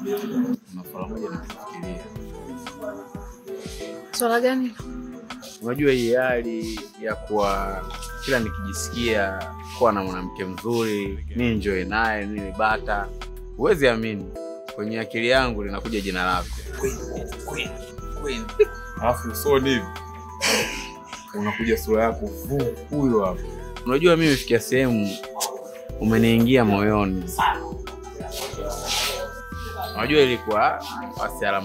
Kuna swala moja nafikiria. Swala gani? Unajua hii hali ya kuwa kila nikijisikia kuwa na mwanamke mzuri, ni enjoy naye, ni bata. Huwezi amini. Kwenye akili yangu linakuja jina lako. Queen. Alafu usoni hivi. Unakuja sura yako huyo hapo. Unajua mimi fikia sehemu umeniingia moyoni. Unajua ilikuwa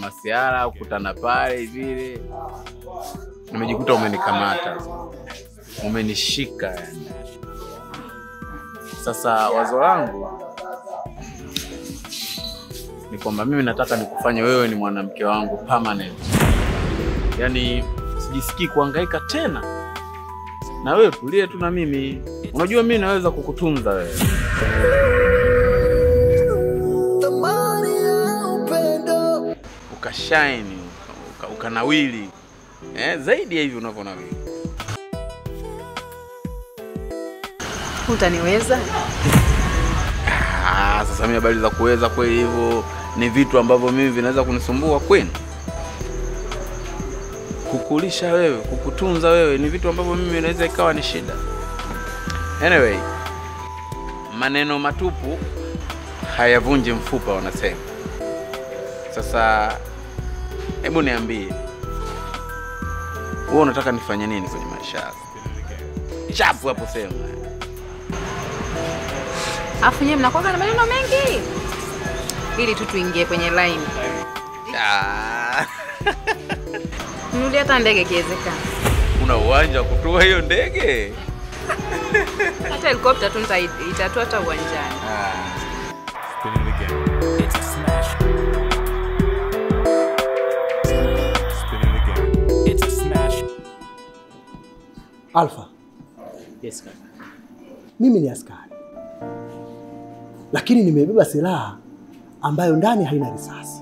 masiara kukutana pale vile. Nimejikuta umenikamata. Umenishika yani. Sasa wazo langu ni kwamba mimi nataka nikufanye wewe ni mwanamke wangu permanent. Yaani sijisikii kuhangaika tena. Na wewe tulie tu na mimi. Unajua mimi naweza kukutunza wewe. Ukashine, ukanawili. Zaidi ya hivi unavyonawili. Utaniweza? Sasa mimi habari za kuweza kweli hivyo ni vitu ambavyo mimi vinaweza kunisumbua kwenu. Kukulisha wewe, kukutunza wewe ni vitu ambavyo mimi inaweza ikawa ni shida. Anyway, maneno matupu hayavunji mfupa wanasema. Sasa hebu niambie, wewe unataka nifanye nini kwenye maisha yako? Chapu hapo sema. Afu nyewe mnakuwa na maneno mengi. Ili tu tuingie kwenye line. Nuli hata ndege kiwezekana. Kuna uwanja wa kutua hiyo ndege? Hata helikopta tu itatua hata uwanjani. Spinning again. It's a smash. Spinning again. It's a smash. Alpha. Yes, kaka. Mimi ni askari. Lakini nimebeba silaha ambayo ndani haina risasi.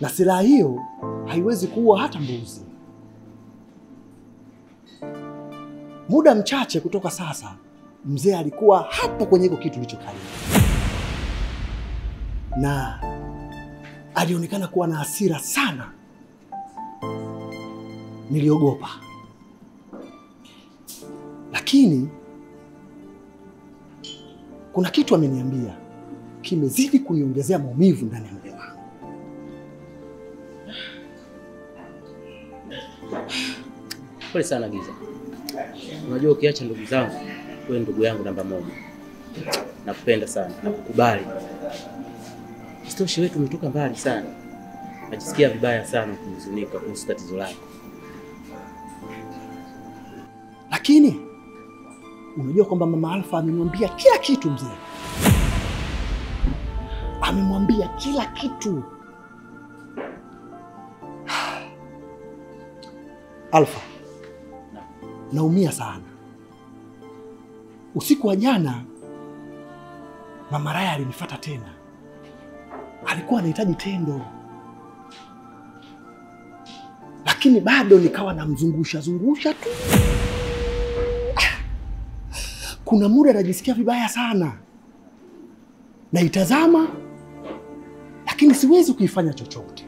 Na silaha hiyo haiwezi kuua hata mbuzi. Muda mchache kutoka sasa, mzee alikuwa hapo kwenye hiko kitu kilichokalia. Na alionekana kuwa na hasira sana. Niliogopa. Lakini kuna kitu ameniambia kimezidi kuniongezea maumivu ndani ya moyo wangu. Pole sana Giza. Unajua ukiacha ndugu zangu, wewe ndugu yangu namba 1. Nakupenda sana, nakukubali. Isitoshe wewe tumetoka mbali sana. Najisikia vibaya sana kuhuzunika kuhusu tatizo lako. Lakini unajua kwamba mama Alpha amemwambia kila kitu mzee. Amemwambia kila kitu. Alpha, naumia sana. Usiku wa jana Mama Raya alinifuata tena. Alikuwa anahitaji tendo. Lakini bado nikawa namzungusha tu. Kuna muda najisikia vibaya sana. Naitazama lakini siwezi kuifanya chochote.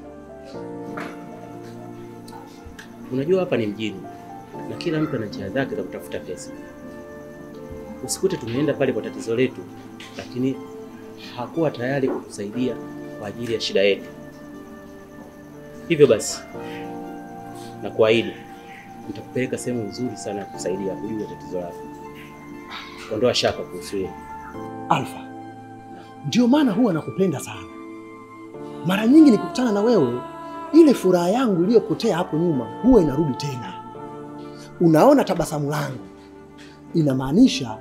Unajua hapa ni mjini na kila mtu ana njia zake za kutafuta pesa. Usikute tumeenda pale kwa tatizo letu lakini hakuwa tayari kutusaidia kwa ajili ya shida yetu. Hivyo basi na kuahidi nitakupeleka sehemu nzuri sana kusaidia kujua tatizo lako. Ondoa shaka kuhusu hilo. Alpha, ndio maana huwa nakupenda sana. Mara nyingi nikikutana na wewe, ile furaha yangu iliyopotea hapo nyuma huwa inarudi tena. Unaona tabasamu langu, inamaanisha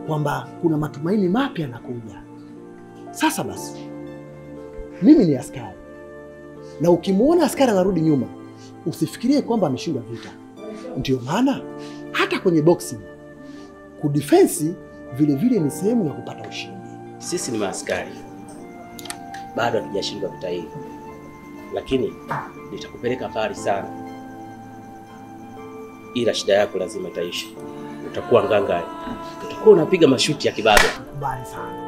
kwamba kuna matumaini mapya yanakuja. Sasa basi, mimi ni askari. Na ukimuona askari anarudi nyuma, usifikirie kwamba ameshindwa vita. Ndio maana hata kwenye boxing kudefense vile vile ni sehemu ya kupata ushindi. Sisi ni maaskari. Bado hatujashindwa vita hii. Lakini nitakupeleka mbali sana. Ila shida yako lazima itaisha. Utakuwa ngangari. Utakuwa unapiga mashuti ya kibabe. Mbali sana.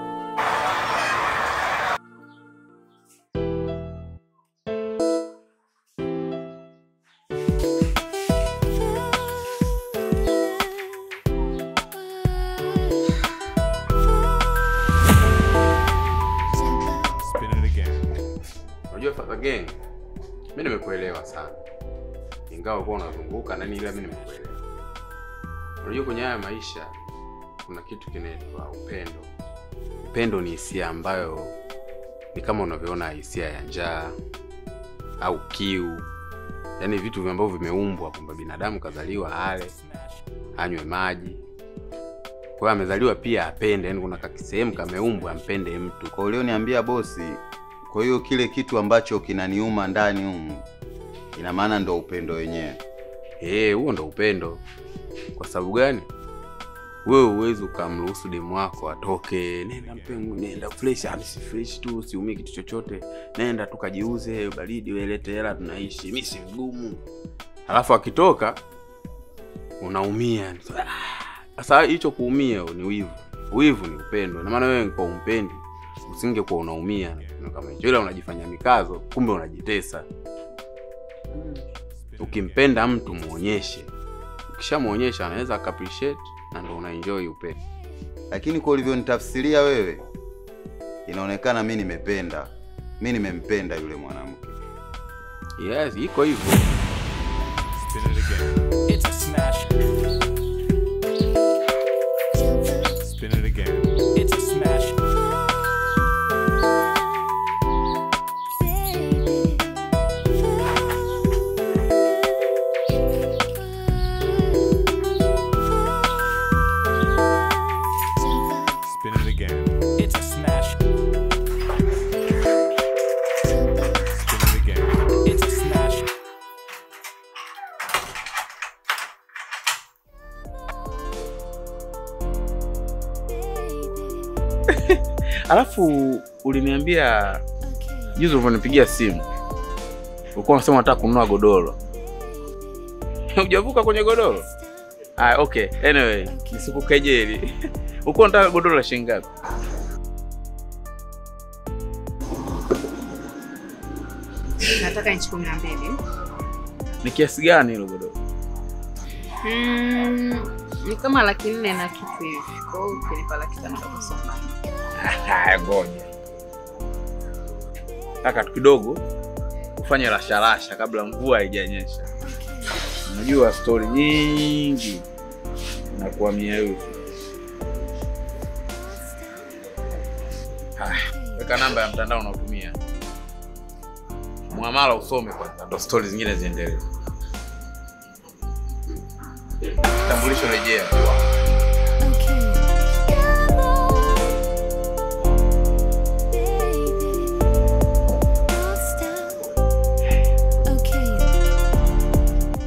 nimekuelewa sana. Ingawa kwa unazunguka na ila mimi nimekuelewa. Unajua kwenye haya maisha kuna kitu kinaitwa upendo. Upendo ni hisia ambayo ni kama unavyoona hisia ya njaa au kiu. Yaani vitu ambavyo vimeumbwa kwamba binadamu kazaliwa ale, anywe maji. Kwa hiyo amezaliwa pia apende, yaani kuna sehemu kameumbwa ampende mtu. Kwa hiyo niambia bosi, kwa hiyo kile kitu ambacho kinaniuma ndani humu ina maana ndo upendo wenyewe. Huo ndo upendo. Kwa sababu gani? Wewe uwezo ukamruhusu demu wako atoke, nenda mpengu, nenda fresh, si fresh tu, siumii kitu chochote, nenda tukajiuze, baridi wewe lete hela tunaishi, mimi si mgumu. Alafu akitoka unaumia. Sasa hicho kuumia ni wivu. Wivu ni upendo. Na maana wewe kwa umpendi usingekuwa unaumia kama hicho, ila unajifanya mikazo, kumbe unajitesa. Ukimpenda mtu muonyeshe. Ukishamuonyesha anaweza appreciate na ndio unaenjoy upendo. Lakini kwa ulivyonitafsiria wewe inaonekana mimi nimependa. Mimi nimempenda yule mwanamke. Yes, iko hivyo. Spin it again. It's a smash. Spin it again. It's a smash. Spin it again. It's a smash. Spin it again. It's a smash. Alafu uliniambia juzi uliponipigia simu ulikuwa unasema unataka kununua godoro. Hujavuka kwenye godoro? Okay. Anyway, nisikukejeli. Ulikuwa unataka godoro la shilingi ngapi? Nataka inchi 12. Ni kiasi gani hilo godoro? Ni kama 400 na kitu hivi. Kwa hiyo ukinipa 500 utakusoma. Ngoja. Taka kidogo ufanye rasharasha kabla mvua haijanyesha. Unajua story nyingi na kuhamia hiyo. Weka namba ya mtandao unaotumia. Muamala usome kwanza ndo story zingine ziendelee. Tambulisho rejea.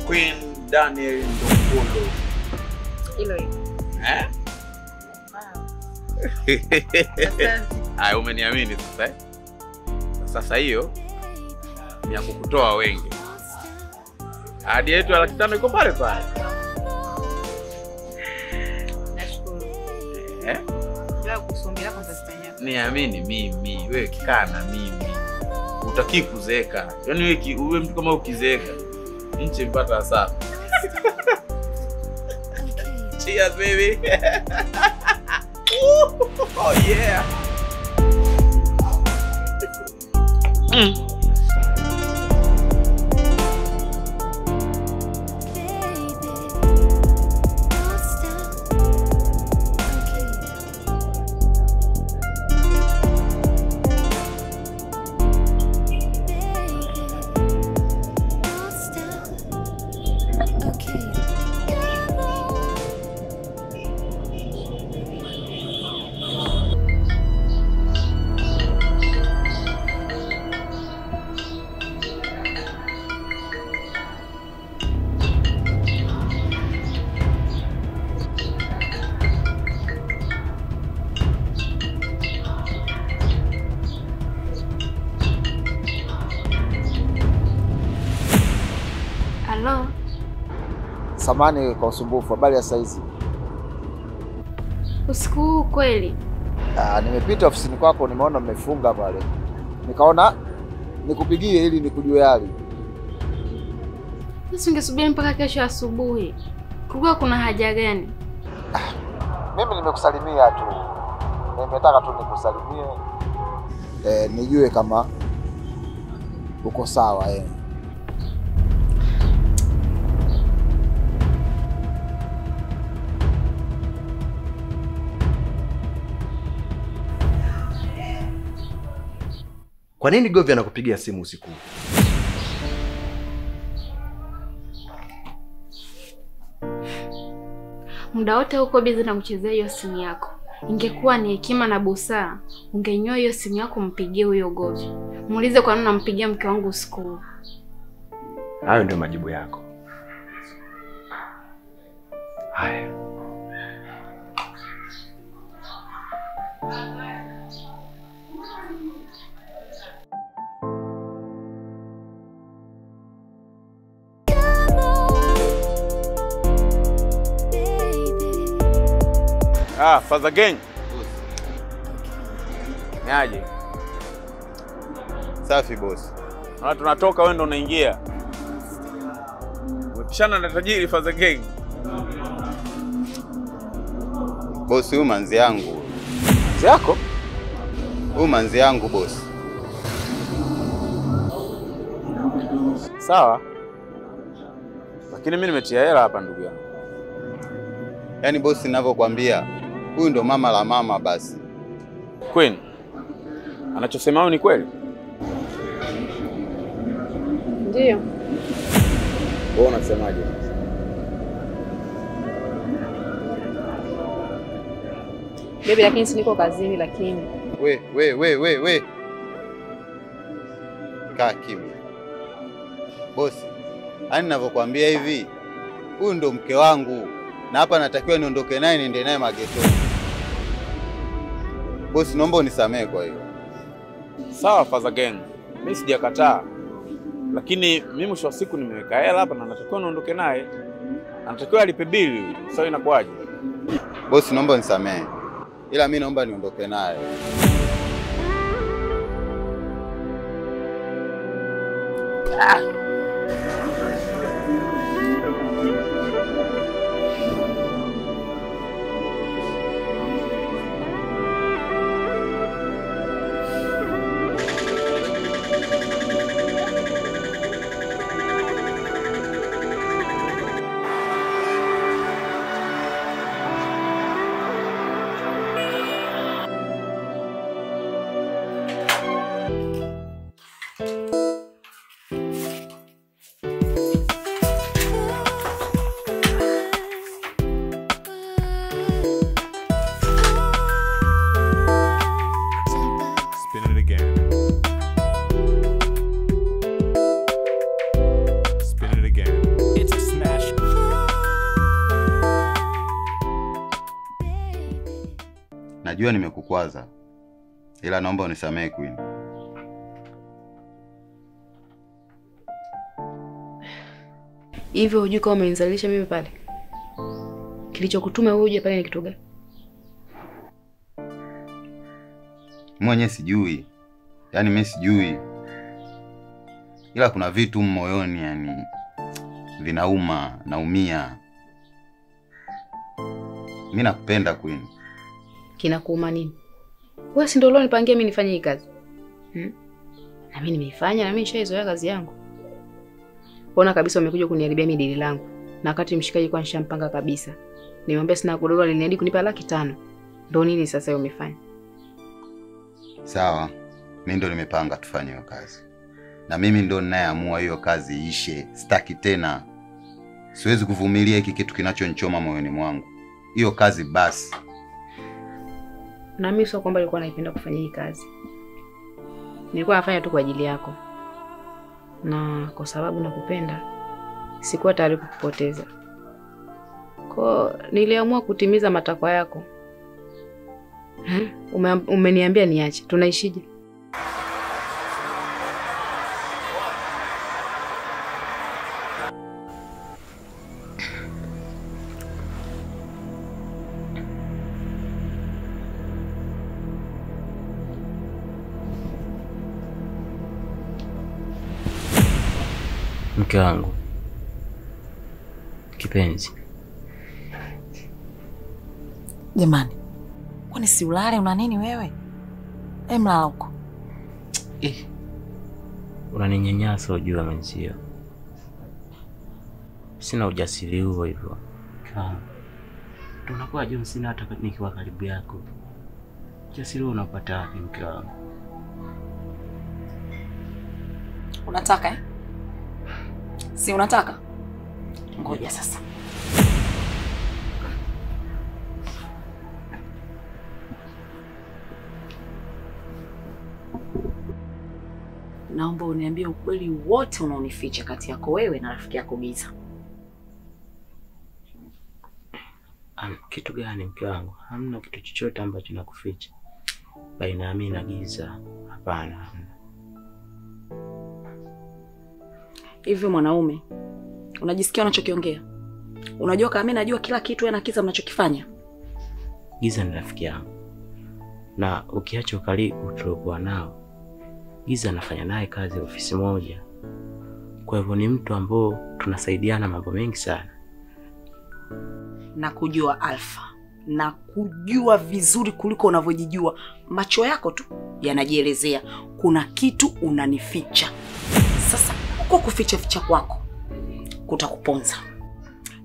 Queen Daniel Ndongondo. Hilo hilo. Wow. Umeniamini sasa? Sasa hiyo ni ya kukutoa wengi. Hadi yetu ya 500 iko pale pale. Nashukuru. Bila kusumbia kwanza sitanya. Niamini mimi, wewe kaa na mimi. Utaki kuzeeka. Yaani wewe mtu kama ukizeeka, nchi mpata hasara. Cheers baby. Oh yeah. Halo. Samani kwa usumbufu, habari ya saizi? Usiku huu kweli? Nimepita ofisini kwako nimeona mmefunga pale. Nikaona nikupigie ili nikujue hali. Sasa ungesubiri mpaka kesho asubuhi. Kulikuwa kuna haja gani? Mimi nimekusalimia tu. Nimetaka tu nikusalimie. Nijue kama uko sawa . Kwa nini Govi anakupigia simu usiku? Muda wote uko busy na kuchezea hiyo simu yako. Ingekuwa ni hekima na busara, ungenyoa hiyo simu yako mpigie huyo Govi. Muulize kwa nini nampigia mke wangu usiku. Hayo ndio majibu yako. Haya. Father Gang. Niaje? Safi boss. Na tunatoka wewe ndo unaingia. Umepishana na tajiri Father Gang. Boss, huyu manzi yangu. Manzi yako? Huyu manzi yangu boss. Sawa. Lakini mimi nimetia hela hapa ndugu yangu. Yaani boss, ninavyokuambia, huyu ndo mama la mama basi. Queen. Anachosema huyu ni kweli? Ndio. Wewe unasemaje? Baby, lakini si niko kazini lakini. We. Kaa kimya. Boss, yani ninavyokuambia hivi, huyu ndo mke wangu na hapa natakiwa niondoke naye niende naye magetoni. Boss, naomba unisamehe kwa hiyo. Sawa Father Gang. Mimi sijakataa. Lakini mimi mwisho wa siku nimeweka hela hapa na natakiwa niondoke naye. Anatakiwa alipe bili. Sasa inakuaje? Boss, naomba unisamehe. Ila mimi naomba niondoke naye. Najua nimekukwaza, ila naomba unisamehe Queen. Hivyo hujui kama umenizalisha mimi pale? Kilichokutuma wewe uje pale ni kitu gani? Mwenye sijui. Yaani mimi sijui. Ila kuna vitu moyoni yani vinauma, naumia. Mimi nakupenda Queen. Kinakuuma nini? Wewe si ndio ulionipangia mimi nifanye hii kazi? Na mimi nimeifanya na mimi nishaizoea kazi yangu. Ona kabisa umekuja kuniharibia mimi dili langu. Na wakati mshikaji kwa nishampanga kabisa. Niombe sina godoro aliniahidi kunipa 500,000. Ndio nini sasa wewe umefanya? Sawa. Mimi ndo nimepanga tufanye hiyo kazi. Na mimi ndo ninayeamua hiyo kazi ishe. Sitaki tena. Siwezi kuvumilia hiki kitu kinachonichoma moyoni mwangu. Hiyo kazi basi. Na mimi sio kwamba nilikuwa naipenda kufanya hii kazi. Nilikuwa nafanya tu kwa ajili yako. Na kwa sababu nakupenda, sikuwa tayari kukupoteza. Kwa niliamua kutimiza matakwa yako. Umeniambia niache. Tunaishije? Mke wangu kipenzi. Jamani, kwani si ulale una nini wewe? Mlala huko. Unaninyanyasa ujue mwenzio. Sina ujasiri huo hivyo. Tunakuwa juu sina hata nikiwa karibu yako. Ujasiri huo unapata wapi mke wangu? Unataka eh? Si unataka? Ngoja sasa. Naomba uniambie ukweli wote unaonificha kati yako wewe na rafiki yako Giza. Kitu gani mke wangu? Hamna kitu chochote ambacho nakuficha baina ya mimi na Giza. Hapana. Hivi mwanaume, unajisikia unachokiongea? Unajua kama mimi najua kila kitu wewe na Giza mnachokifanya? Giza ni rafiki yangu. Na ukiacha ukaribu tuliokuwa nao, Giza anafanya naye kazi ofisi moja. Kwa hivyo ni mtu ambao tunasaidiana mambo mengi sana. Na kujua Alpha, na kujua vizuri kuliko unavyojijua. Macho yako tu yanajielezea kuna kitu unanificha. Sasa uko kuficha ficha kwako kutakuponza.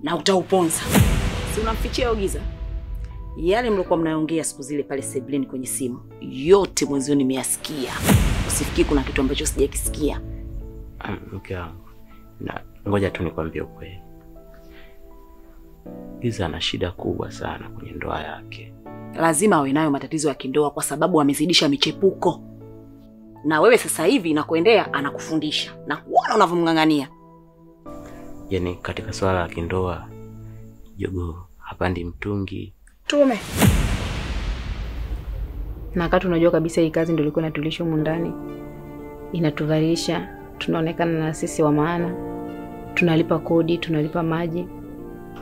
Na utauponza. Si unamfichia Giza? Yale mlikuwa mnaongea siku zile pale sebleni kwenye simu, yote mwenzio nimeyasikia. Usifikiri kuna kitu ambacho sijakisikia. Mke wangu, na ngoja tu nikwambie ukweli. Giza ana shida kubwa sana kwenye ndoa yake. Lazima awe nayo matatizo ya kindoa kwa sababu amezidisha michepuko. Na wewe sasa hivi inakoendea anakufundisha na kuona unavyomngangania. Yaani katika swala la kindoa, jogoo hapandi mtungi. Tume. Na wakati unajua kabisa hii kazi ndio ilikuwa inatulisha humu ndani. Inatuvalisha, tunaonekana na sisi wa maana. Tunalipa kodi, tunalipa maji.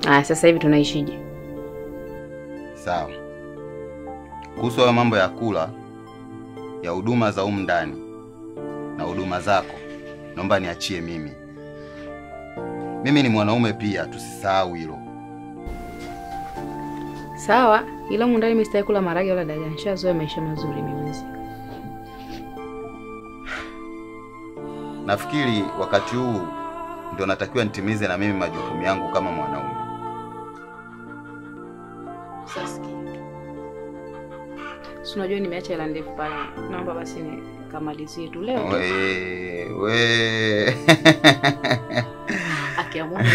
Sasa hivi tunaishije? Sawa. Kuhusu hayo mambo ya kula, ya huduma za humu ndani na huduma zako, naomba niachie mimi. Mimi ni mwanaume pia, tusisahau hilo. Sawa, ila humu ndani mimi kula maragi wala dagaa. Nishazoea maisha mazuri mimi. Nafikiri wakati huu ndio natakiwa nitimize na mimi majukumu yangu kama mwanaume. Sasa unajua nimeacha hela ndefu pale. Naomba basi nikamalizie tu leo. We. Akiamua na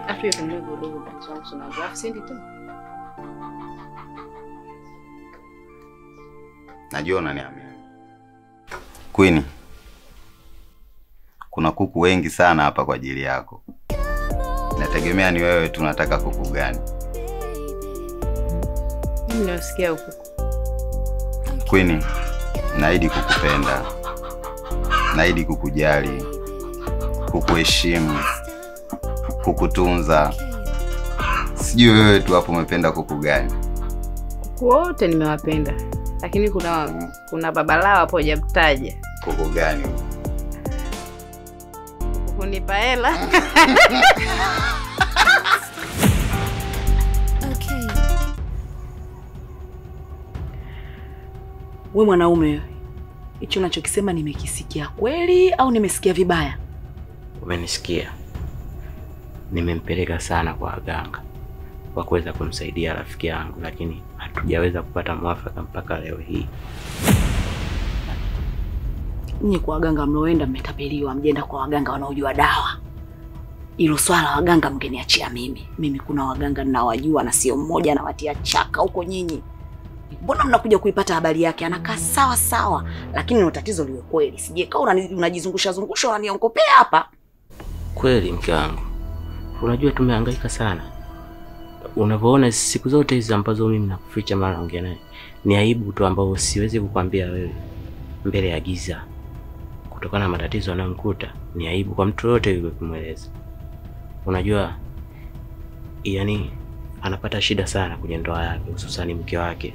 afu yeye ndio godogo kwa sababu tunajua sendi tu. Najua unaniamini. Queen, kuna kuku wengi sana hapa kwa ajili yako. Nategemea ni wewe tunataka kuku gani. Mimi nasikia kuku. Queen, naahidi kukupenda. Naahidi kukujali. Kukuheshimu. Kukutunza. Sijui wewe tu hapo umependa kuku gani. Kuku wote nimewapenda. Lakini kuna babalao hapo hujamtaja. Kuku gani? Kunipa hela. Wewe mwanaume, hicho unachokisema nimekisikia kweli au nimesikia vibaya? Umenisikia. Nimempeleka sana kwa waganga kwa kuweza kumsaidia rafiki yangu, lakini hatujaweza kupata mwafaka mpaka leo hii. Ninyi kwa waganga mloenda mmetapeliwa, mjenda kwa waganga wanaojua dawa. Hilo swala waganga mngeniachia mimi. Mimi kuna waganga ninawajua na sio mmoja na watia chaka huko nyinyi. Mbona mnakuja kuipata habari yake anakaa sawa sawa, lakini ni tatizo liwe kweli. Sije kaa unajizungusha zungusha unaniongopea hapa. Kweli mke wangu. Unajua tumehangaika sana. Unavyoona siku zote hizi ambazo mimi nakuficha mara ongea naye. Ni aibu tu ambao siwezi kukwambia wewe mbele ya Giza. Kutokana na matatizo yanayomkuta, ni aibu kwa mtu yote yule kumweleza. Unajua yani anapata shida sana kwenye ndoa yake, hususan mke wake.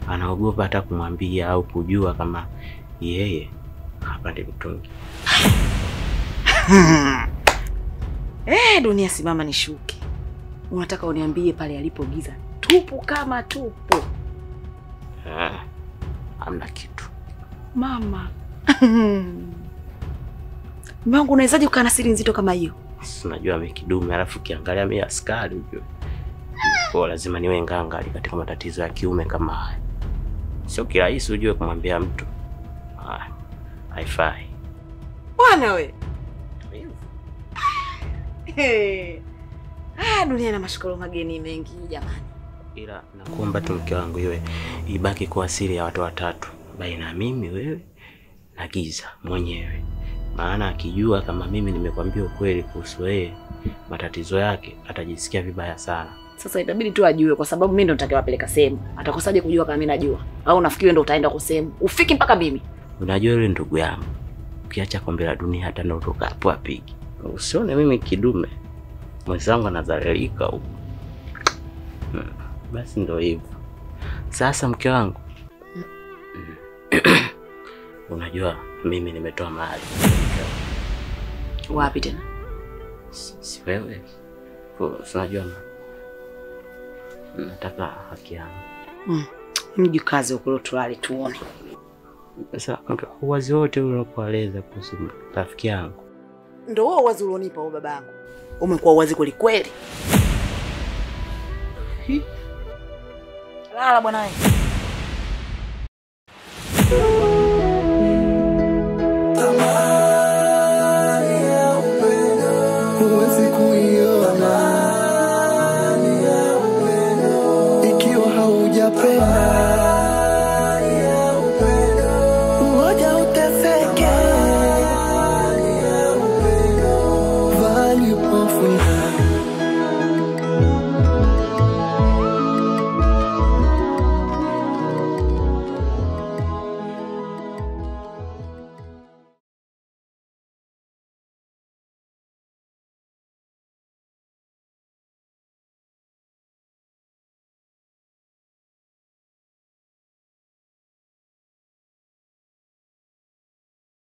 Anaogopa hata kumwambia au kujua kama yeye hapandi mtungi. Dunia simama nishuke. Unataka uniambie pale alipo Giza tupu kama tupu? Hamna kitu. Mama. Mungu, unawezaje ukaa na siri nzito kama hiyo? Unajua mimi kidume, alafu kiangalia mimi askari ujue. Kwa lazima niwe ngangali katika matatizo ya kiume kama haya. Sio kirahisi ujue kumwambia mtu. haifai. Bwana we. Dunia ina mashukuru mageni mengi jamani. Ila nakuomba tu mke wangu iwe ibaki kuwa siri ya watu watatu, baina mimi, wewe na Giza mwenyewe. Maana akijua kama mimi nimekwambia ukweli kuhusu yeye, matatizo yake, atajisikia vibaya sana. Sasa itabidi tu ajue kwa sababu mimi ndo nitakayewapeleka sehemu. Atakosaje kujua kama mimi najua? Au nafikiri wewe ndo utaenda kwa sehemu? Ufiki mpaka mimi. Unajua yule ndugu yangu, ukiacha kombe la dunia hata ndo utoka hapo apigi. Usione mimi kidume. Mwenzangu anazalilika huko. Basi ndo hivyo. Sasa mke wangu. Unajua mimi nimetoa mahali. Wapi tena? Si wewe. Unajua nataka haki yangu. Mjikaze huko tulali tuone. Sasa uwazi wote unakueleza kuhusu rafiki yangu. Ndio wewe uwazi ulionipa wewe babangu. Umekuwa uwazi kweli kweli. Lala bwana wewe. Huwezi kuiona ikiwa haujapenda. Ngoja uteseke.